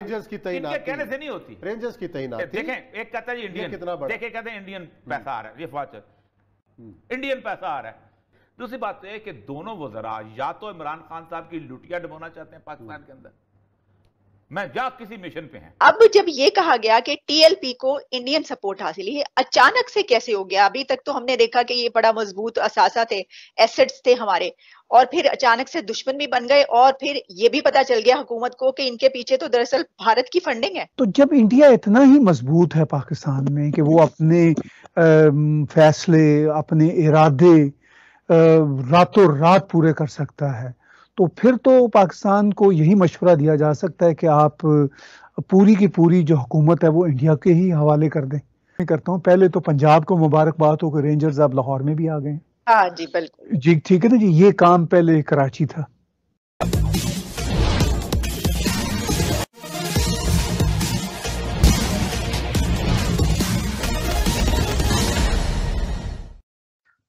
Rangers की इनके तैनाती कहने से नहीं होती। रेंजर्स की तैनाती देखें, एक कहता है इंडियन, कितना बड़ा, देखें कहते हैं इंडियन पैसा आ रहा है, ये फौज इंडियन पैसा आ रहा है। दूसरी बात तो है कि दोनों वज़रा या तो इमरान खान साहब की लुटिया डुबोना चाहते हैं पाकिस्तान के अंदर, मैं जा किसी मिशन पे हैं। अब जब ये कहा गया कि टीएलपी को इंडियन सपोर्ट हासिल है, अचानक से कैसे हो गया? अभी तक तो हमने देखा कि ये बड़ा मजबूत असासा थे, एसेट्स थे हमारे, और फिर अचानक से दुश्मन भी बन गए, और फिर ये भी पता चल गया हुकूमत को कि इनके पीछे तो दरअसल भारत की फंडिंग है। तो जब इंडिया इतना ही मजबूत है पाकिस्तान में कि वो अपने फैसले, अपने इरादे रातों रात पूरे कर सकता है, तो फिर तो पाकिस्तान को यही मशवरा दिया जा सकता है कि आप पूरी की पूरी जो हुकूमत है वो इंडिया के ही हवाले कर दें। मैं करता हूँ, पहले तो पंजाब को मुबारकबाद हो कि रेंजर्स अब लाहौर में भी आ गए। हाँ जी, बिल्कुल जी, ठीक है ना जी, ये काम पहले कराची था।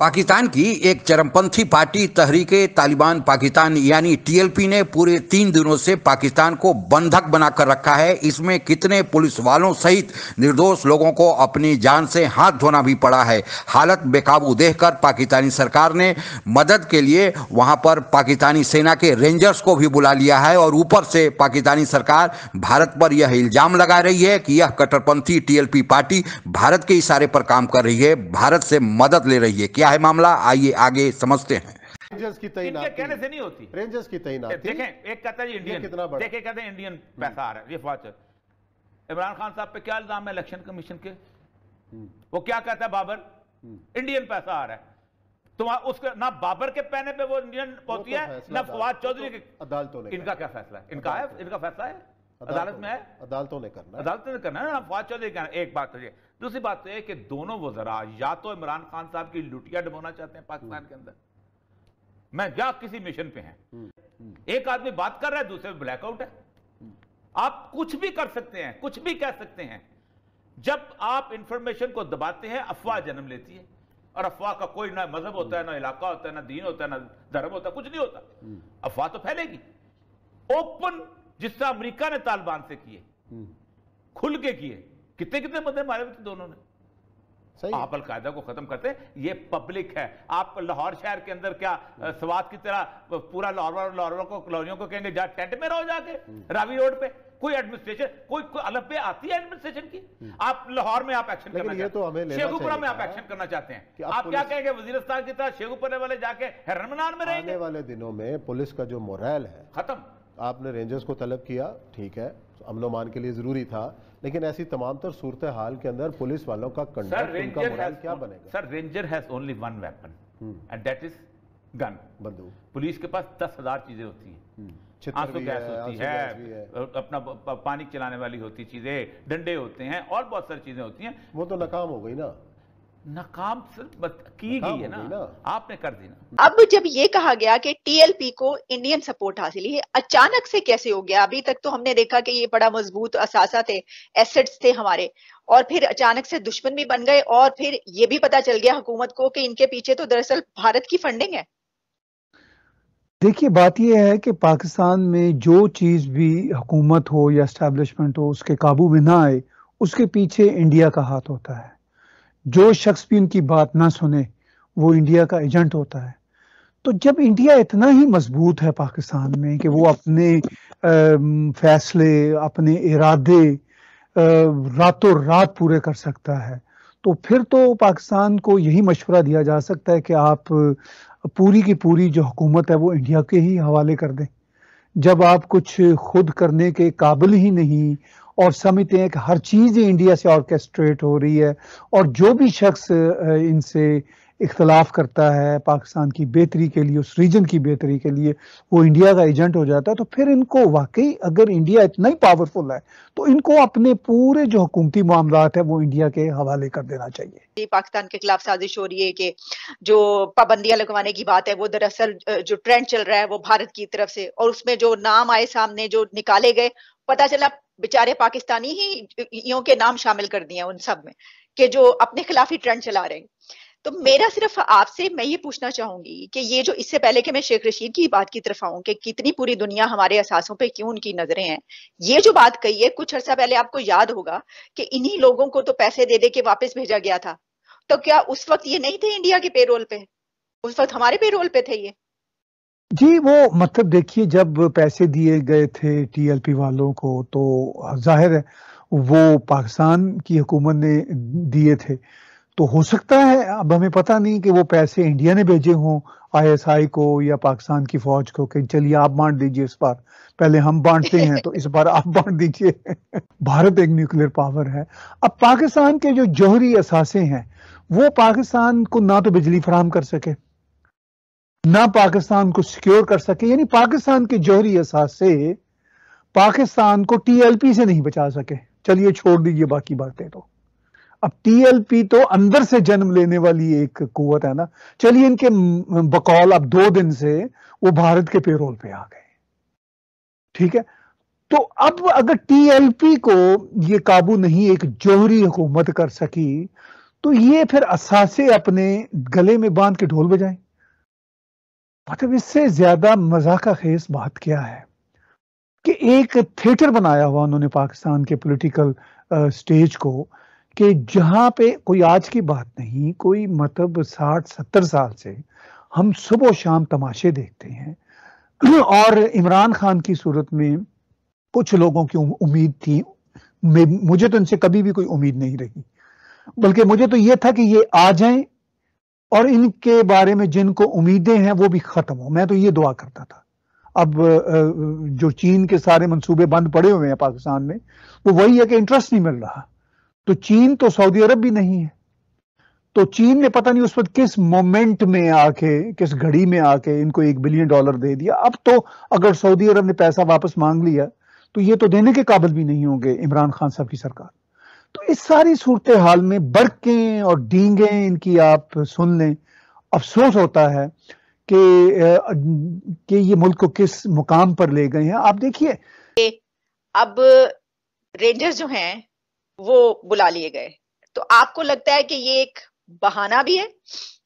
पाकिस्तान की एक चरमपंथी पार्टी तहरीके तालिबान पाकिस्तान यानी टीएलपी ने पूरे 3 दिनों से पाकिस्तान को बंधक बनाकर रखा है। इसमें कितने पुलिस वालों सहित निर्दोष लोगों को अपनी जान से हाथ धोना भी पड़ा है। हालत बेकाबू देखकर पाकिस्तानी सरकार ने मदद के लिए वहां पर पाकिस्तानी सेना के रेंजर्स को भी बुला लिया है और ऊपर से पाकिस्तानी सरकार भारत पर यह इल्जाम लगा रही है कि यह कट्टरपंथी टीएलपी पार्टी भारत के इशारे पर काम कर रही है, भारत से मदद ले रही है। क्या है मामला, आइए आगे समझते हैं। रेंजर्स की इनके तैनाती कहने से नहीं होती। रेंजर्स की तैनाती देखें, एक कहता है इंडियन, कितना बड़ा, देखें कहते हैं इंडियन पैसा आ रहा है, ये फौज। इमरान खान साहब पे क्या इल्जाम है इलेक्शन कमीशन के? वो क्या कहता है, बाबर इंडियन पैसा आ रहा है। तो उसका ना बाबर के पहने पे वो इंडियन होती है, ना फवाद चौधरी के। अदालतों ने, इनका क्या फैसला है? इनका है, इनका फैसला है, अदालत में है, अदालतों ने करना है, अदालतों ने करना है ना, फवाद चौधरी का। एक बात तो ये, दूसरी बात तो ये कि दोनों वज़रा या तो इमरान खान साहब की लुटिया डुबोना चाहते हैं पाकिस्तान के अंदर, मैं जा किसी मिशन पे हैं। एक आदमी बात कर रहा है, दूसरे में ब्लैकआउट है। आप कुछ भी कर सकते हैं, कुछ भी कह सकते हैं। जब आप इंफॉर्मेशन को दबाते हैं, अफवाह जन्म लेती है, और अफवाह का कोई ना मजहब होता है, ना इलाका होता है, ना दीन होता है, ना धर्म होता है, कुछ नहीं होता। अफवाह तो फैलेगी। ओपन जिस तरह अमेरिका ने तालिबान से किए, खुल के किए, कितने कितने बंदे मारे हुए थे दोनों ने। सही, आप अलकायदा को खत्म करते, ये पब्लिक है। आप लाहौर शहर के अंदर क्या स्वात की तरह पूरा लाहौर को कॉलोनियों को कहेंगे जा टेंट में रहो जाके रावी रोड पे? कोई एडमिनिस्ट्रेशन, कोई अलग पे आती है एडमिनिस्ट्रेशन की? आप लाहौर में आप एक्शन करना ये तो हमें लेना शेखुपुरा में आप चाहिए एक्शन करना चाहते हैं कि आप क्या कहेंगे वजीरिस्तान की तरह शेखुपुरा वाले जाके हैरमनान में रहेंगे? आने वाले दिनों में पुलिस का जो मोरल है खत्म। आपने रेंजर्स को तलब किया, ठीक है, अमन अमान के लिए जरूरी था, लेकिन ऐसी तमाम तर सूरत हाल के अंदर पुलिस वालों का कंडक्ट, उनका मोरल क्या बनेगा? Sir, ranger has only one weapon and that is gun, बंदूक। पुलिस के पास 10,000 चीजें होती हैं, आंसू गैस होती है, अपना पानी चलाने वाली होती चीजें, डंडे होते हैं, और बहुत सारी चीजें होती हैं। वो तो नाकाम हो गई ना, नाकाम की गई है ना, आपने कर दी ना। अब जब ये कहा गया कि टीएलपी को इंडियन सपोर्ट हासिल है, अचानक से कैसे हो गया? अभी तक तो हमने देखा कि ये बड़ा मजबूत असासा थे, एसेट्स थे हमारे, और फिर अचानक से दुश्मन भी बन गए, और फिर ये भी पता चल गया हुकूमत को कि इनके पीछे तो दरअसल भारत की फंडिंग है। देखिए, बात यह है कि पाकिस्तान में जो चीज़ भी हुकूमत हो या एस्टैब्लिशमेंट हो उसके काबू में ना आए, उसके पीछे इंडिया का हाथ होता है। जो शख्स भी उनकी बात ना सुने वो इंडिया का एजेंट होता है। तो जब इंडिया इतना ही मजबूत है पाकिस्तान में कि वो अपने फैसले, अपने इरादे रातों रात पूरे कर सकता है, तो फिर तो पाकिस्तान को यही मशवरा दिया जा सकता है कि आप पूरी की पूरी जो हुकूमत है वो इंडिया के ही हवाले कर दें। जब आप कुछ खुद करने के काबिल ही नहीं और समझते हैं कि हर चीज़ इंडिया से ऑर्केस्ट्रेट हो रही है, और जो भी शख्स इनसे इख्तलाफ करता है पाकिस्तान की बेहतरी के लिए, उस रीजन की बेहतरी के लिए, वो इंडिया का एजेंट हो जाता है, तो फिर इनको वाकई अगर इंडिया इतना ही पावरफुल है तो इनको अपने पूरे जो हुकूमती मामलात है वो इंडिया के हवाले कर देना चाहिए। पाकिस्तान के खिलाफ साजिश हो रही है कि जो पाबंदियां लगवाने की बात है वो दरअसल जो ट्रेंड चल रहा है वो भारत की तरफ से, और उसमें जो नाम आए सामने, जो निकाले गए, पता चला बेचारे पाकिस्तानी ही यों के नाम शामिल कर दिए उन सब में, कि जो अपने खिलाफ ही ट्रेंड चला रहे हैं। तो मेरा सिर्फ आपसे मैं ये पूछना चाहूंगी कि ये जो इससे पहले कि मैं शेख रशीद की बात की तरफ आऊं कि कितनी पूरी दुनिया हमारे असासों पे क्यों उनकी नजरें हैं, ये जो बात कही है कुछ अर्सा पहले आपको याद होगा कि इन्हीं लोगों को तो पैसे दे दे के वापस भेजा गया था। तो क्या उस वक्त ये नहीं थे इंडिया के पेरोल पे? उस वक्त हमारे पेरोल पे थे ये। जी, वो मतलब देखिए, जब पैसे दिए गए थे टीएलपी वालों को तो जाहिर है वो पाकिस्तान की हुकूमत ने दिए थे। तो हो सकता है, अब हमें पता नहीं कि वो पैसे इंडिया ने भेजे हों आईएसआई को या पाकिस्तान की फौज को कि चलिए आप बांट दीजिए, इस बार पहले हम बांटते हैं तो इस बार आप बांट दीजिए। भारत एक न्यूक्लियर पावर है। अब पाकिस्तान के जो जौहरी असासे हैं वो पाकिस्तान को ना तो बिजली फराहम कर सके, ना पाकिस्तान को सिक्योर कर सके, यानी पाकिस्तान के जौहरी असासे पाकिस्तान को टीएलपी से नहीं बचा सके। चलिए छोड़ दीजिए बाकी बातें, तो अब टीएलपी तो अंदर से जन्म लेने वाली एक कुव्वत है ना। चलिए इनके बकौल अब 2 दिन से वो भारत के पेरोल पे आ गए, ठीक है। तो अब अगर टीएलपी को ये काबू नहीं एक जौहरी हुकूमत कर सकी तो ये फिर असासे अपने गले में बांध के ढोल बजाएं। मतलब इससे ज्यादा मजाक खेज बात क्या है कि एक थिएटर बनाया हुआ उन्होंने पाकिस्तान के पॉलिटिकल स्टेज को, कि जहां पे कोई आज की बात नहीं, कोई मतलब 60-70 साल से हम सुबह शाम तमाशे देखते हैं। और इमरान खान की सूरत में कुछ लोगों की उम्मीद थी, मुझे तो इनसे कभी भी कोई उम्मीद नहीं रही, बल्कि मुझे तो यह था कि ये आ जाएं और इनके बारे में जिनको उम्मीदें हैं वो भी खत्म हो। मैं तो ये दुआ करता था। अब जो चीन के सारे मंसूबे बंद पड़े हुए हैं पाकिस्तान में, वो वही है कि इंटरेस्ट नहीं मिल रहा। तो चीन तो सऊदी अरब भी नहीं है, तो चीन ने पता नहीं उस वक्त किस मोमेंट में आके, किस घड़ी में आके इनको $1 बिलियन दे दिया। अब तो अगर सऊदी अरब ने पैसा वापस मांग लिया तो ये तो देने के काबिल भी नहीं होंगे इमरान खान साहब की सरकार। तो इस सारी सूरत हाल में बरकें और डींगें इनकी आप सुन लें, अफसोस होता है कि ये मुल्क को किस मुकाम पर ले गए हैं। आप देखिए, अब रेंजर्स जो हैं वो बुला लिए गए, तो आपको लगता है कि ये एक बहाना भी है?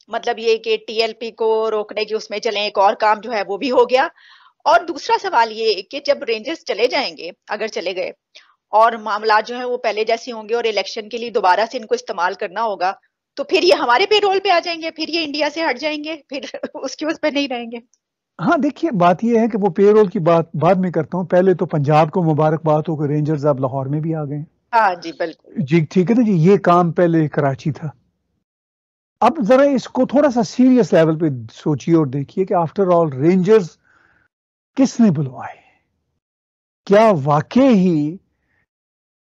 मतलब ये कि टीएलपी को रोकने की उसमें चलें, एक और काम जो है वो भी हो गया। और दूसरा सवाल ये कि जब रेंजर्स चले जाएंगे, अगर चले गए और मामला जो है वो पहले जैसे होंगे और इलेक्शन के लिए दोबारा से इनको इस्तेमाल करना होगा, तो फिर ये हमारे पेरोल पे आ जाएंगे, फिर ये इंडिया से हट जाएंगे, फिर उसकी उस पे नहीं रहेंगे। हाँ देखिए, बात यह है कि वो पेरोल की बात बाद में करता हूँ, पहले तो पंजाब को मुबारकबाद हो कि रेंजर्स अब लाहौर में भी आ गए। हाँ जी बिल्कुल जी, ठीक है ना जी। ये काम पहले कराची था। अब जरा इसको थोड़ा सा सीरियस लेवल पे सोचिए और देखिए कि आफ्टर ऑल रेंजर्स किसने बुलवाए? क्या वाकई ही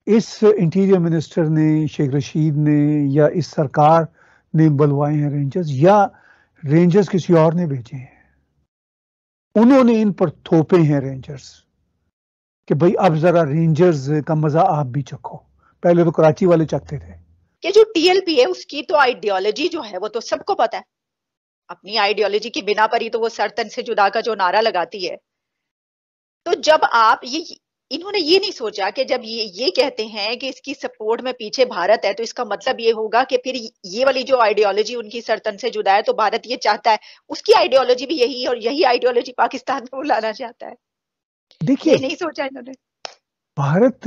इस इंटीरियर मिनिस्टर ने, शेख रशीद ने या इस सरकार ने बुलवाए हैं रेंजर्स, या रेंजर्स किसी और ने भेजे हैं? उन्होंने इन पर थोपे हैं रेंजर्स कि भाई अब जरा रेंजर्स का मजा आप भी चखो। पहले तो कराची वाले चखते थे। कि जो टीएलपी है उसकी तो आइडियोलॉजी जो है वो तो सबको पता है। अपनी आइडियोलॉजी की बिना पर ही तो वो सर तन से जुदा का जो नारा लगाती है। तो जब आप इन्होंने ये नहीं सोचा कि जब ये कहते हैं कि इसकी सपोर्ट में पीछे भारत है, तो इसका मतलब ये होगा कि फिर ये वाली जो आइडियोलॉजी उनकी सरतन से जुदा है, तो भारत ये चाहता है उसकी आइडियोलॉजी भी यही, और यही आइडियोलॉजी पाकिस्तान में लाना चाहता है। देखिए, ये नहीं सोचा इन्होंने। भारत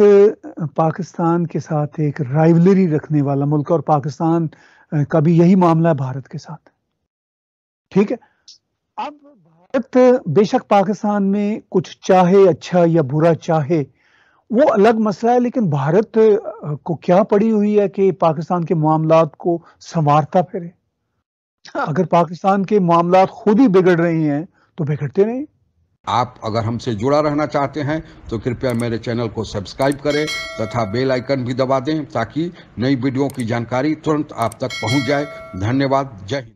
पाकिस्तान के साथ एक राइवलरी रखने वाला मुल्क, और पाकिस्तान का भी यही मामला है भारत के साथ, ठीक है। अब भारत बेशक पाकिस्तान में कुछ चाहे अच्छा या बुरा चाहे, वो अलग मसला है, लेकिन भारत को क्या पड़ी हुई है कि पाकिस्तान के मामलात को संवारता फिरे। अगर पाकिस्तान के मामलात खुद ही बिगड़ रहे हैं तो बिगड़ते रहें। आप अगर हमसे जुड़ा रहना चाहते हैं तो कृपया मेरे चैनल को सब्सक्राइब करें तथा बेल आइकन भी दबा दें ताकि नई वीडियो की जानकारी तुरंत आप तक पहुंच जाए। धन्यवाद। जय हिंद।